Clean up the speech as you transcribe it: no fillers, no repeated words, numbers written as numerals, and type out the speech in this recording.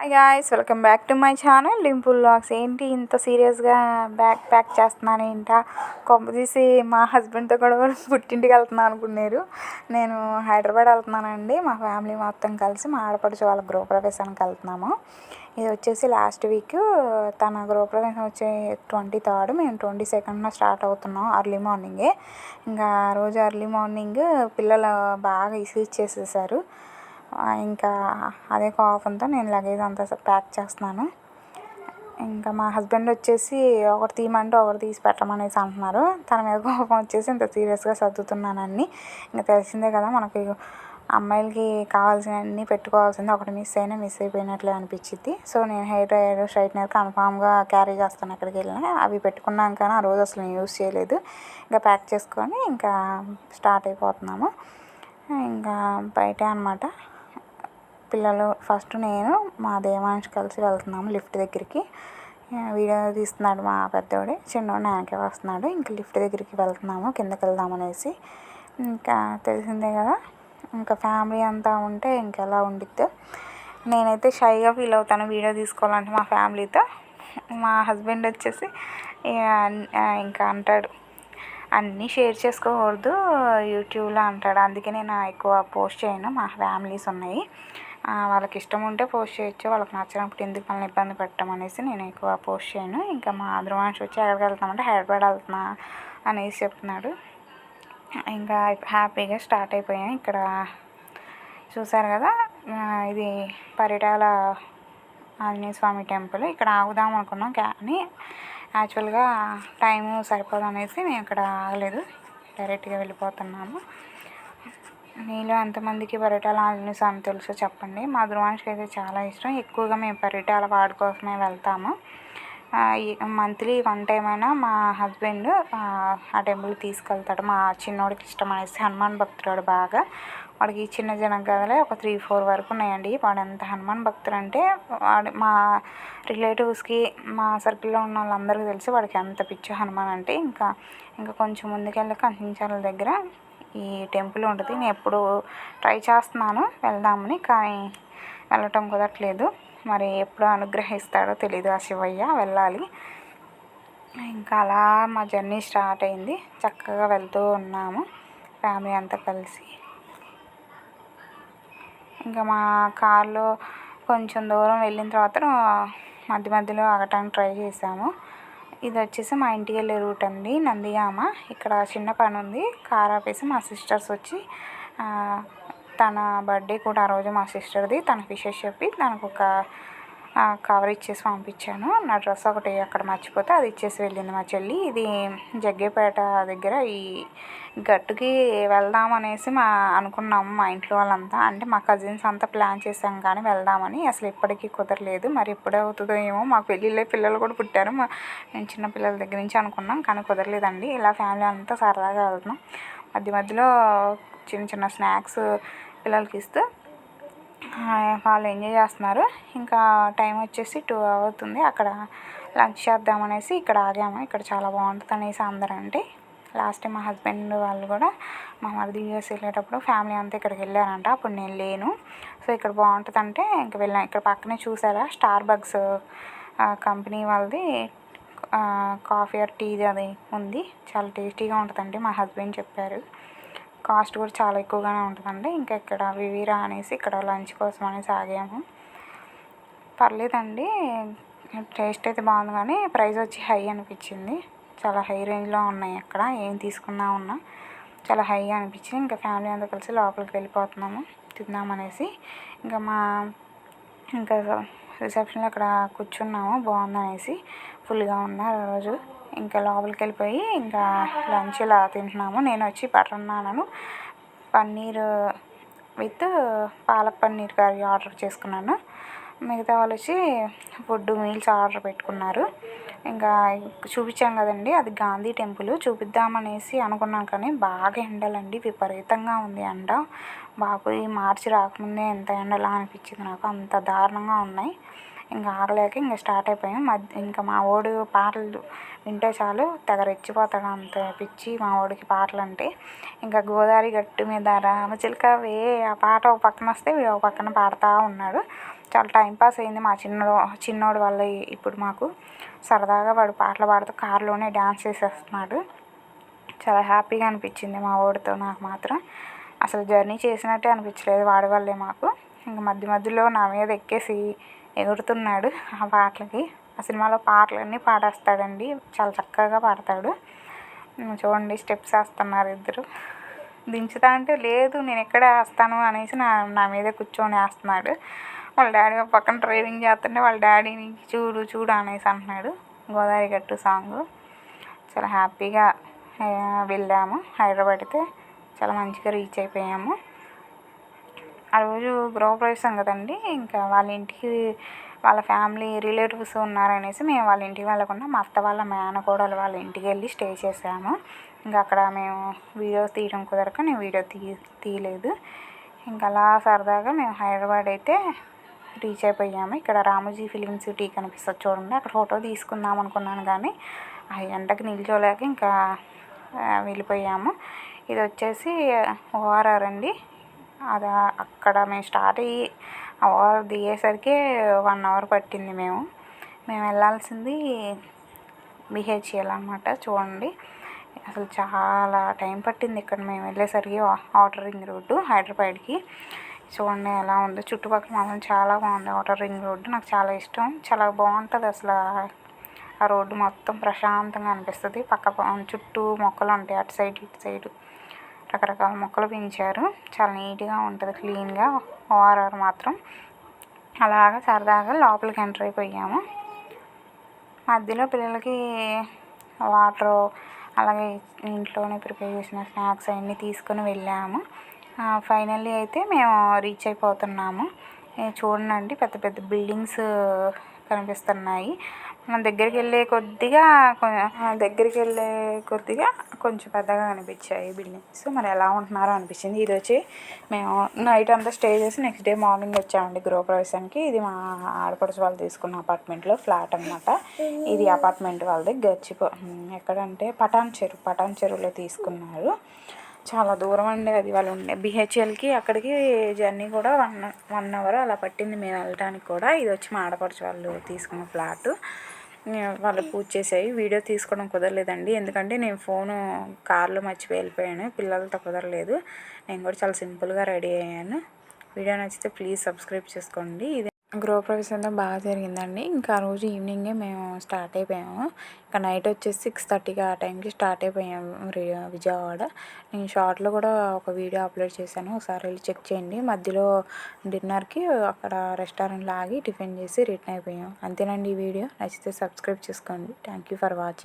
Hi guys, welcome back to my channel Dimple vlogs. ఏంటి ఇంత సీరియస్గా బ్యాగ్ ప్యాక్ చేస్తున్నాను ఏంటా? కొంపదీసి మా హస్బెండ్తో కూడా పుట్టింటికి వెళ్తున్నాను అనుకున్నారు. నేను హైదరాబాద్ వెళ్తున్నానండి. మా ఫ్యామిలీ మొత్తం కలిసి మా ఆడపడుచు వాళ్ళ గృహప్రవేశానికి వెళ్తున్నాము. ఇది వచ్చేసి లాస్ట్ వీక్. తన గృహప్రవేశం వచ్చే 23rd, మేము 22nd స్టార్ట్ అవుతున్నాం. అర్లీ మార్నింగే. ఇంకా ఆ రోజు అర్లీ మార్నింగ్ పిల్లలు బాగా ఇసిరిచ్చేసేసారు. ఇంకా అదే కోపంతో నేను లగేజ్ అంతా ప్యాక్ చేస్తున్నాను. ఇంకా మా హస్బెండ్ వచ్చేసి ఒకటి తీయమంటే ఒకటి తీసి పెట్టమనేసి అంటున్నారు. తన మీద కోపం వచ్చేసి ఇంత సీరియస్గా సర్దుతున్నానని. ఇంకా తెలిసిందే కదా, మనకి అమ్మాయిలకి కావాల్సినవన్నీ పెట్టుకోవాల్సింది. ఒకటి మిస్ అయిపోయినట్లే అనిపించింది. సో నేను హెయిర్ డ్రైయర్, స్ట్రైట్నర్ కన్ఫామ్గా క్యారీ చేస్తాను ఎక్కడికి వెళ్ళినా. అవి పెట్టుకున్నాం కానీ ఆ రోజు అసలు యూస్ చేయలేదు. ఇంకా ప్యాక్ చేసుకొని ఇంకా స్టార్ట్ అయిపోతున్నాము. ఇంకా బయటే అనమాట. పిల్లలు ఫస్ట్, నేను మా దేవాంష్ కలిసి వెళ్తున్నాము లిఫ్ట్ దగ్గరికి. వీడియో తీస్తున్నాడు మా పెద్దోడే, చిన్నోడు వెనకే వస్తున్నాడు. ఇంకా లిఫ్ట్ దగ్గరికి వెళ్తున్నాము కిందకి వెళ్దామనేసి. ఇంకా తెలిసిందే కదా, ఇంకా ఫ్యామిలీ అంతా ఉంటే ఇంకెలా ఉండిద్దో. నేనైతే షైగా ఫీల్ అవుతాను వీడియో తీసుకోవాలంటే మా ఫ్యామిలీతో. మా హస్బెండ్ వచ్చేసి ఇంకా అంటాడు, అన్నీ షేర్ చేసుకోకూడదు యూట్యూబ్లో అంటాడు. అందుకే నేను ఎక్కువ పోస్ట్ చేయను. మా ఫ్యామిలీస్ ఉన్నాయి, వాళ్ళకి ఇష్టం ఉంటే పోస్ట్ చేయొచ్చు, వాళ్ళకి నచ్చినప్పుడు ఎందుకు వాళ్ళని ఇబ్బంది పెట్టడం అనేసి నేను ఎక్కువ పోస్ట్ చేయను. ఇంకా మా ధ్రువాంష్ వచ్చి ఎక్కడికి వెళ్తామంటే హైదరాబాద్ వెళ్తున్నా అనేసి చెప్తున్నాడు. ఇంకా హ్యాపీగా స్టార్ట్ అయిపోయాం. ఇక్కడ చూసారు కదా, ఇది పరిటాల ఆంజనేయ స్వామి టెంపుల్. ఇక్కడ ఆగుదాం అనుకున్నాం కానీ యాక్చువల్గా టైము సరిపోదు అనేసి మేము ఇక్కడ ఆగలేదు, డైరెక్ట్గా వెళ్ళిపోతున్నాము. మీలో ఎంతమందికి పరిటాల ఆంజనేయ స్వామి తెలుసో చెప్పండి. మా ధ్రువాంష్కి అయితే చాలా ఇష్టం. ఎక్కువగా మేము పరిటాల వాడి కోసమే వెళ్తాము. మంత్లీ 1 time అయినా మా హస్బెండ్ ఆ టెంపుల్కి తీసుకెళ్తాడు. మా చిన్నోడికి ఇష్టం అనేసి, హనుమాన్ భక్తుడు బాగా. వాడికి చిన్న జనగదలే ఒక 3-4 వరకు ఉన్నాయండి. వాడు ఎంత హనుమాన్ భక్తుడు అంటే, వాడు మా రిలేటివ్స్కి, మా సర్కిల్లో ఉన్న వాళ్ళందరికీ తెలిసి వాడికి ఎంత పిచ్చో హనుమాన్ అంటే. ఇంకా కొంచెం ముందుకెళ్ళి కంచించాల దగ్గర ఈ టెంపుల్ ఉంటుంది. నేను ఎప్పుడు ట్రై చేస్తున్నాను వెళ్దామని, కానీ వెళ్ళటం కుదరట్లేదు. మరి ఎప్పుడు అనుగ్రహిస్తాడో తెలీదు ఆ శివయ్య, వెళ్ళాలి. ఇంకా అలా మా జర్నీ స్టార్ట్ అయింది. చక్కగా వెళ్తూ ఉన్నాము ఫ్యామిలీ అంతా కలిసి. ఇంకా మా కార్లో కొంచెం దూరం వెళ్ళిన తర్వాత మధ్యలో ఆగటానికి ట్రై చేసాము. ఇది వచ్చేసి మా ఇంటికి వెళ్ళే రూట్ అండి, నందిగామ. ఇక్కడ చిన్న పని ఉంది, కార్ ఆపేసి మా సిస్టర్స్ వచ్చి, తన బర్త్డే కూడా ఆ రోజు మా సిస్టర్ది. తనకు విషెస్ చెప్పి తనకు ఒక కవర్ ఇచ్చేసి పంపించాను. నా డ్రెస్ ఒకటి అక్కడ మర్చిపోతే అది ఇచ్చేసి వెళ్ళింది మా చెల్లి. ఇది జగ్గేపేట దగ్గర ఈ గట్టుకి వెళ్దామనేసి అనుకున్నాము మా ఇంట్లో వాళ్ళంతా. అంటే మా కజిన్స్ అంతా ప్లాన్ చేసాం కానీ వెళ్దామని, అసలు ఇప్పటికీ కుదరలేదు. మరి ఎప్పుడే అవుతుందో ఏమో. మాకు పెళ్ళిళ్ళే, పిల్లలు కూడా పుట్టారు. మేము చిన్న పిల్లల దగ్గర నుంచి అనుకున్నాం కానీ కుదరలేదండి. ఇలా ఫ్యామిలీ అంతా సరదాగా వెళ్తున్నాం. మధ్యలో చిన్న స్నాక్స్ పిల్లలకి ఇస్తూ వాళ్ళు ఎంజాయ్ చేస్తున్నారు. ఇంకా టైం వచ్చేసి 2 అవుతుంది. అక్కడ లంచ్ చేద్దామనేసి ఇక్కడ ఆగాము. ఇక్కడ చాలా బాగుంటుంది అనేసి అందరంటే. లాస్ట్ టైం మా హస్బెండ్ వాళ్ళు కూడా మా మరిది యూఎస్ వెళ్ళేటప్పుడు ఫ్యామిలీ అంతా ఇక్కడికి వెళ్ళారంట. అప్పుడు నేను లేను. సో ఇక్కడ బాగుంటుంది అంటే ఇంక వెళ్ళాను. ఇక్కడ పక్కనే చూసారా, స్టార్ బక్స్ కంపెనీ వాళ్ళది కాఫీ ఆర్ టీ అది ఉంది. చాలా టేస్టీగా ఉంటుందండి, మా హస్బెండ్ చెప్పారు. కాస్ట్ కూడా చాలా ఎక్కువగానే ఉంటుందండి. ఇంకా ఇక్కడ వివీరా అనేసి ఇక్కడ లంచ్ కోసం అనేసి ఆగాము. పర్లేదండి, టేస్ట్ అయితే బాగుంది కానీ ప్రైస్ వచ్చి హై అనిపించింది. చాలా హై రేంజ్లో ఉన్నాయి. అక్కడ ఏం తీసుకున్నా ఉన్నా చాలా హై అనిపించింది. ఇంకా ఫ్యామిలీ అంతా కలిసి లోపలికి వెళ్ళిపోతున్నాము తిందామనేసి. ఇంకా రిసెప్షన్లో అక్కడ కూర్చున్నాము, బాగుందనేసి. ఫుల్గా ఉన్నారు ఆ రోజు. ఇంకా లోపలికి వెళ్ళిపోయి ఇంకా లంచ్ ఇలా తింటున్నాము. నేను వచ్చి butter non, paneer with palak paneer curry order చేసుకున్నాను. మిగతా వాళ్ళు వచ్చి ఫుడ్ మీల్స్ ఆర్డర్ పెట్టుకున్నారు. ఇంకా చూపించాం కదండి, అది గాంధీ టెంపుల్. చూపిద్దామనేసి అనుకున్నాను కానీ బాగా ఎండలండి, విపరీతంగా ఉంది ఎండ. బాబోయ్, మార్చి రాకముందే ఎంత ఎండలా అనిపించింది నాకు, అంత దారుణంగా ఉన్నాయి. ఇంకా ఆగలేక ఇంకా స్టార్ట్ అయిపోయాం. ఇంకా మా వాడు పాటలు వింటే చాలు తెగ రెచ్చిపోతాడు, అంత పిచ్చి మా వాడికి పాటలు అంటే. ఇంకా గోదావరి గట్టు మీద రామచిలకవే ఆ పాట ఒక పక్కన వస్తే వీడు ఒక పక్కన పాడుతూ ఉన్నాడు. చాలా టైం పాస్ అయింది మా చిన్నోడు వల్ల. ఇప్పుడు మాకు సరదాగా వాడు పాటలు పాడుతూ కారులోనే డ్యాన్స్ చేసేస్తున్నాడు. చాలా హ్యాపీగా అనిపించింది మా వాడితో నాకు మాత్రం. అసలు జర్నీ చేసినట్టే అనిపించలేదు వాడి వల్లే మాకు. ఇంక మధ్య మధ్యలో నా మీద ఎక్కేసి ఎగురుతున్నాడు ఆ పాటలకి. ఆ సినిమాలో పాటలన్నీ పాడేస్తాడండి, చాలా చక్కగా పాడతాడు. చూడండి స్టెప్స్ వేస్తున్నారు ఇద్దరు. దించుతా అంటే లేదు నేను ఎక్కడే వేస్తాను అనేసి నా మీద కూర్చొని వేస్తున్నాడు. వాళ్ళ డాడీ పక్కన డ్రైవింగ్ చేస్తుంటే వాళ్ళ డాడీని చూడు చూడు అనేసి అంటున్నాడు. గోదావరి గట్టు సాంగ్. చాలా హ్యాపీగా వెళ్ళాము. హైదరాబాద్ అయితే చాలా మంచిగా రీచ్ అయిపోయాము. ఆ రోజు గృహప్రవేశం కదండి, ఇంకా వాళ్ళ ఇంటికి వాళ్ళ ఫ్యామిలీ రిలేటివ్స్ ఉన్నారనేసి మేము వాళ్ళ ఇంటికి వెళ్ళకుండా మా అత్త వాళ్ళ మేనకోడలు వాళ్ళ ఇంటికి వెళ్ళి స్టే చేసాము. ఇంకా అక్కడ మేము వీడియో తీయడం కుదరక నేను వీడియో తీయలేదు. ఇంకా అలా సరదాగా మేము హైదరాబాద్ అయితే రీచ్ అయిపోయాము. ఇక్కడ రామోజీ ఫిలిం సిటీ కనిపిస్తుంది చూడండి, అక్కడ ఫోటో తీసుకుందాం అనుకున్నాను కానీ ఆ ఎండకి నిల్చోలేక ఇంకా వెళ్ళిపోయాము. ఇది వచ్చేసి ఓఆర్ఆర్ అండి. అది అక్కడ మేము స్టార్ట్ అయ్యి ఓఆర్ఆర్ దిగేసరికి 1 అవర్ పట్టింది. మేము వెళ్ళాల్సింది బిహెచ్ఎల్ అనమాట. చూడండి అసలు చాలా టైం పట్టింది ఇక్కడ మేము వెళ్ళేసరికి. ఔటర్ రింగ్ రోడ్డు హైదరాబాద్కి. చూడండి ఎలా ఉందో, చుట్టుపక్కల మాత్రం చాలా బాగుంది. ఔటర్ రింగ్ రోడ్డు నాకు చాలా ఇష్టం, చాలా బాగుంటుంది అసలు. ఆ రోడ్డు మొత్తం ప్రశాంతంగా అనిపిస్తుంది. చుట్టూ మొక్కలు ఉంటాయి, అటు సైడ్ ఇటు సైడ్ రకరకాల మొక్కలు పెంచారు. చాలా నీట్గా ఉంటుంది, క్లీన్గా. ఓఆర్ఆర్ మాత్రం అలాగా సరదాగా లోపలికి ఎంటర్ అయిపోయాము. మధ్యలో పిల్లలకి వాటరు అలాగే ఇంట్లోనే ప్రిపేర్ చేసిన స్నాక్స్ అవన్నీ తీసుకొని వెళ్ళాము. ఫైనల్లీ అయితే మేము రీచ్ అయిపోతున్నాము. చూడండి పెద్ద పెద్ద బిల్డింగ్స్ కనిపిస్తున్నాయి. మనం దగ్గరికి వెళ్ళే కొద్దిగా కొంచెం పెద్దగా కనిపించాయి బిల్డింగ్స్. మరి ఎలా ఉంటున్నారో అనిపించింది. ఇది వచ్చి మేము నైట్ అంతా స్టే చేసి నెక్స్ట్ డే మార్నింగ్ వచ్చామండి గృహప్రవేశానికి. ఇది మా ఆడపడుచు వాళ్ళు తీసుకున్న అపార్ట్మెంట్లో ఫ్లాట్ అనమాట. ఇది అపార్ట్మెంట్ వాళ్ళది ఎక్కడంటే పటాన్ చెరువులో తీసుకున్నారు. చాలా దూరం అండి అది. వాళ్ళు ఉండే బిహెచ్ఎల్కి అక్కడికి జర్నీ కూడా 1 అవర్ అలా పట్టింది మేము వెళ్ళడానికి కూడా. ఇది వచ్చి మా ఆడపడుచు వాళ్ళు తీసుకున్న ఫ్లాట్. వాళ్ళు పూజ చేసాయి. వీడియో తీసుకోవడం కుదరలేదండి, ఎందుకంటే నేను ఫోను కార్లో మర్చిపోయి వెళ్ళిపోయాను, పిల్లలతో కుదరలేదు. నేను కూడా చాలా సింపుల్గా రెడీ అయ్యాను. వీడియో నచ్చితే ప్లీజ్ సబ్స్క్రైబ్ చేసుకోండి. ఇది గృహప్రవేశం అంతా బాగా జరిగిందండి. ఇంకా ఆ రోజు ఈవినింగే మేము స్టార్ట్ అయిపోయాము. ఇంకా నైట్ వచ్చేసి 6:30కి ఆ టైంకి స్టార్ట్ అయిపోయాము విజయవాడ. నేను షార్ట్లో కూడా ఒక వీడియో అప్లోడ్ చేశాను, ఒకసారి వెళ్ళి చెక్ చేయండి. మధ్యలో డిన్నర్కి అక్కడ రెస్టారెంట్లో ఆగి టిఫిన్ చేసి రిటర్న్ అయిపోయాం. అంతేనండి ఈ వీడియో. నచ్చితే సబ్స్క్రైబ్ చేసుకోండి. Thank you for watching.